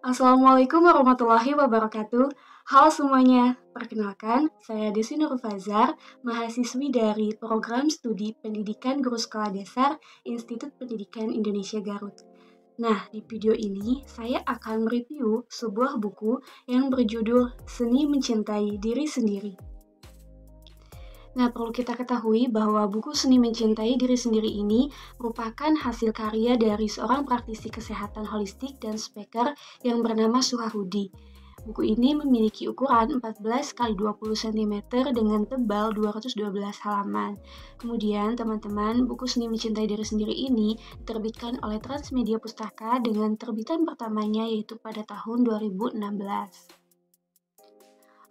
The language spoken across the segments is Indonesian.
Assalamualaikum warahmatullahi wabarakatuh. Halo semuanya, perkenalkan saya Desi Nur Fazar, mahasiswi dari Program Studi Pendidikan Guru Sekolah Dasar Institut Pendidikan Indonesia Garut. Nah, di video ini saya akan mereview sebuah buku yang berjudul Seni Mencintai Diri Sendiri. Nah, perlu kita ketahui bahwa buku Seni Mencintai Diri Sendiri ini merupakan hasil karya dari seorang praktisi kesehatan holistik dan speaker yang bernama Suhahudi. Buku ini memiliki ukuran 14 x 20 cm dengan tebal 212 halaman. Kemudian, teman-teman, buku Seni Mencintai Diri Sendiri ini diterbitkan oleh Transmedia Pustaka dengan terbitan pertamanya yaitu pada tahun 2016.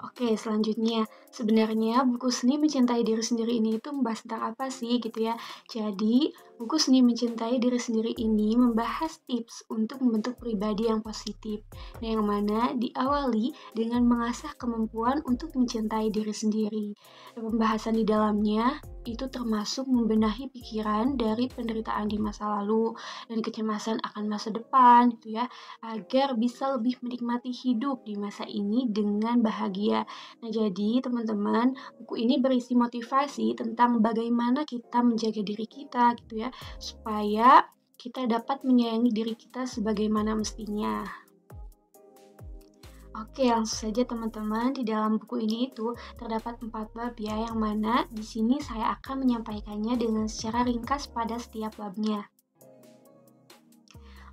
Oke, selanjutnya, sebenarnya buku Seni Mencintai Diri Sendiri ini itu membahas tentang apa sih gitu ya. Jadi, buku Seni Mencintai Diri Sendiri ini membahas tips untuk membentuk pribadi yang positif. Nah, yang mana diawali dengan mengasah kemampuan untuk mencintai diri sendiri. Dan pembahasan di dalamnya itu termasuk membenahi pikiran dari penderitaan di masa lalu dan kecemasan akan masa depan gitu ya, agar bisa lebih menikmati hidup di masa ini dengan bahagia. Nah, jadi teman-teman, buku ini berisi motivasi tentang bagaimana kita menjaga diri kita gitu ya, supaya kita dapat menyayangi diri kita sebagaimana mestinya. Oke, langsung saja teman-teman, di dalam buku ini itu terdapat 4 bab ya, yang mana di sini saya akan menyampaikannya dengan secara ringkas pada setiap babnya.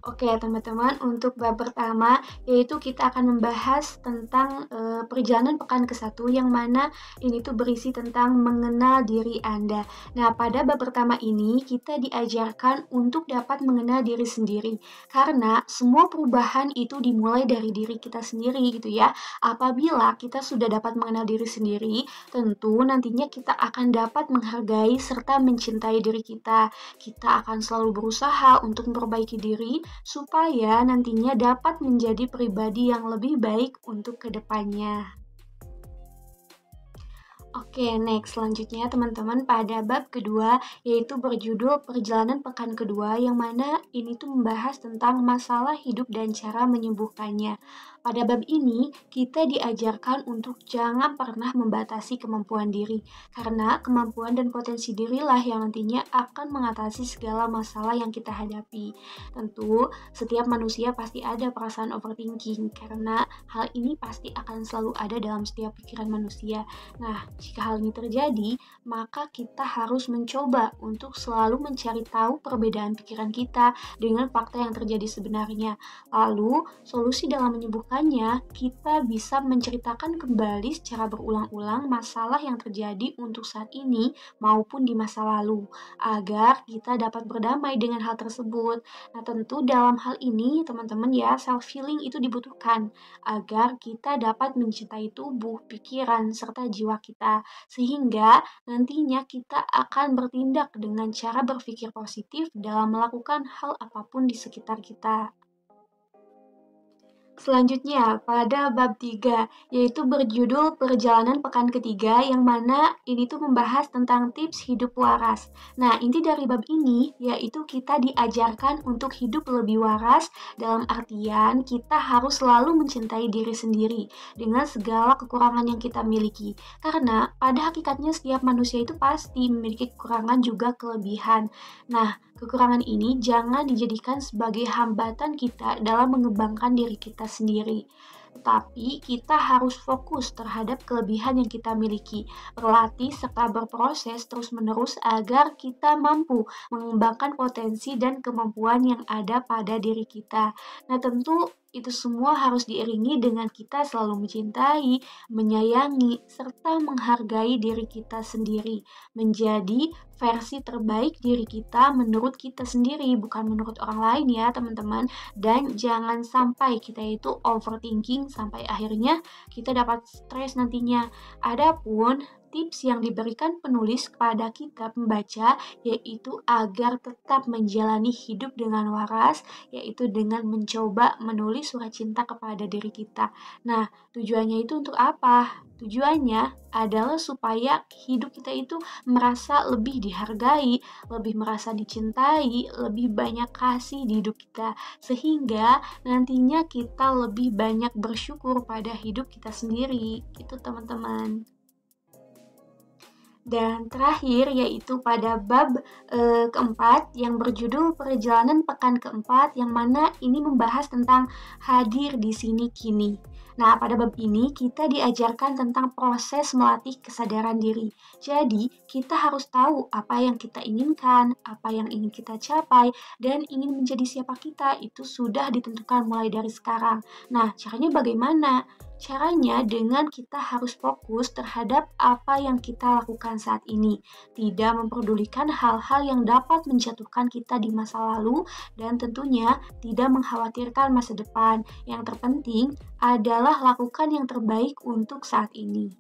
Oke, teman-teman, untuk bab pertama yaitu kita akan membahas tentang perjalanan pekan ke-1 yang mana ini tuh berisi tentang mengenal diri Anda. Nah, pada bab pertama ini kita diajarkan untuk dapat mengenal diri sendiri karena semua perubahan itu dimulai dari diri kita sendiri gitu ya. Apabila kita sudah dapat mengenal diri sendiri, tentu nantinya kita akan dapat menghargai serta mencintai diri kita. Kita akan selalu berusaha untuk memperbaiki diri supaya nantinya dapat menjadi pribadi yang lebih baik untuk kedepannya. Oke, next. Selanjutnya teman-teman pada bab kedua yaitu berjudul Perjalanan Pekan Kedua yang mana ini tuh membahas tentang masalah hidup dan cara menyembuhkannya. Pada bab ini kita diajarkan untuk jangan pernah membatasi kemampuan diri karena kemampuan dan potensi dirilah yang nantinya akan mengatasi segala masalah yang kita hadapi. Tentu setiap manusia pasti ada perasaan overthinking karena hal ini pasti akan selalu ada dalam setiap pikiran manusia. Nah, jika hal ini terjadi, maka kita harus mencoba untuk selalu mencari tahu perbedaan pikiran kita dengan fakta yang terjadi sebenarnya. Lalu, solusi dalam menyembuhkannya, kita bisa menceritakan kembali secara berulang-ulang masalah yang terjadi untuk saat ini maupun di masa lalu, agar kita dapat berdamai dengan hal tersebut. Nah, tentu dalam hal ini, teman-teman ya, self-healing itu dibutuhkan, agar kita dapat mencintai tubuh, pikiran, serta jiwa kita, sehingga nantinya kita akan bertindak dengan cara berpikir positif dalam melakukan hal apapun di sekitar kita. Selanjutnya, pada bab 3, yaitu berjudul Perjalanan Pekan Ketiga, yang mana ini tuh membahas tentang tips hidup waras. Nah, inti dari bab ini, yaitu kita diajarkan untuk hidup lebih waras, dalam artian kita harus selalu mencintai diri sendiri, dengan segala kekurangan yang kita miliki. Karena, pada hakikatnya setiap manusia itu pasti memiliki kekurangan juga kelebihan. Nah, kekurangan ini jangan dijadikan sebagai hambatan kita dalam mengembangkan diri kita sendiri. Tetapi kita harus fokus terhadap kelebihan yang kita miliki, berlatih serta berproses terus-menerus agar kita mampu mengembangkan potensi dan kemampuan yang ada pada diri kita. Nah, tentu itu semua harus diiringi dengan kita selalu mencintai, menyayangi, serta menghargai diri kita sendiri. Menjadi versi terbaik diri kita menurut kita sendiri, bukan menurut orang lain ya teman-teman. Dan jangan sampai kita itu overthinking sampai akhirnya kita dapat stres nantinya. Adapun tips yang diberikan penulis kepada kita pembaca yaitu agar tetap menjalani hidup dengan waras, yaitu dengan mencoba menulis surat cinta kepada diri kita. Nah, tujuannya itu untuk apa? Tujuannya adalah supaya hidup kita itu merasa lebih dihargai, lebih merasa dicintai, lebih banyak kasih di hidup kita. Sehingga nantinya kita lebih banyak bersyukur pada hidup kita sendiri. Gitu teman-teman. Dan terakhir yaitu pada bab keempat yang berjudul Perjalanan Pekan Keempat, yang mana ini membahas tentang hadir di sini kini. Nah, pada bab ini kita diajarkan tentang proses melatih kesadaran diri. Jadi, kita harus tahu apa yang kita inginkan, apa yang ingin kita capai, dan ingin menjadi siapa kita itu sudah ditentukan mulai dari sekarang. Nah, caranya bagaimana? Caranya dengan kita harus fokus terhadap apa yang kita lakukan saat ini, tidak memperdulikan hal-hal yang dapat menjatuhkan kita di masa lalu, dan tentunya tidak mengkhawatirkan masa depan. Yang terpenting adalah lakukan yang terbaik untuk saat ini.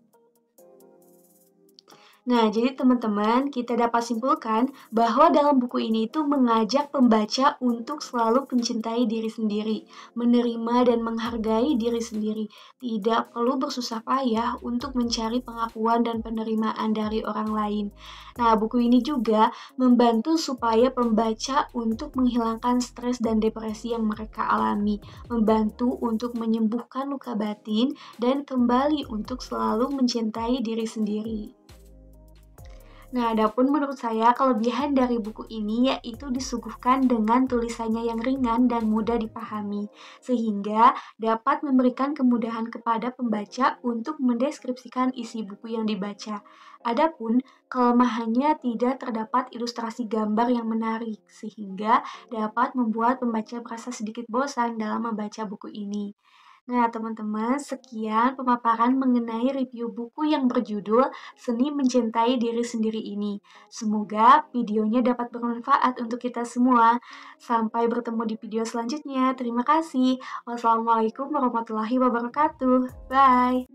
Nah, jadi teman-teman, kita dapat simpulkan bahwa dalam buku ini itu mengajak pembaca untuk selalu mencintai diri sendiri, menerima dan menghargai diri sendiri. Tidak perlu bersusah payah untuk mencari pengakuan dan penerimaan dari orang lain. Nah, buku ini juga membantu supaya pembaca untuk menghilangkan stres dan depresi yang mereka alami, membantu untuk menyembuhkan luka batin, dan kembali untuk selalu mencintai diri sendiri. Nah, adapun menurut saya kelebihan dari buku ini yaitu disuguhkan dengan tulisannya yang ringan dan mudah dipahami, sehingga dapat memberikan kemudahan kepada pembaca untuk mendeskripsikan isi buku yang dibaca. Adapun kelemahannya tidak terdapat ilustrasi gambar yang menarik, sehingga dapat membuat pembaca merasa sedikit bosan dalam membaca buku ini. Nah, teman-teman, sekian pemaparan mengenai review buku yang berjudul Seni Mencintai Diri Sendiri ini. Semoga videonya dapat bermanfaat untuk kita semua. Sampai bertemu di video selanjutnya. Terima kasih. Wassalamualaikum warahmatullahi wabarakatuh. Bye.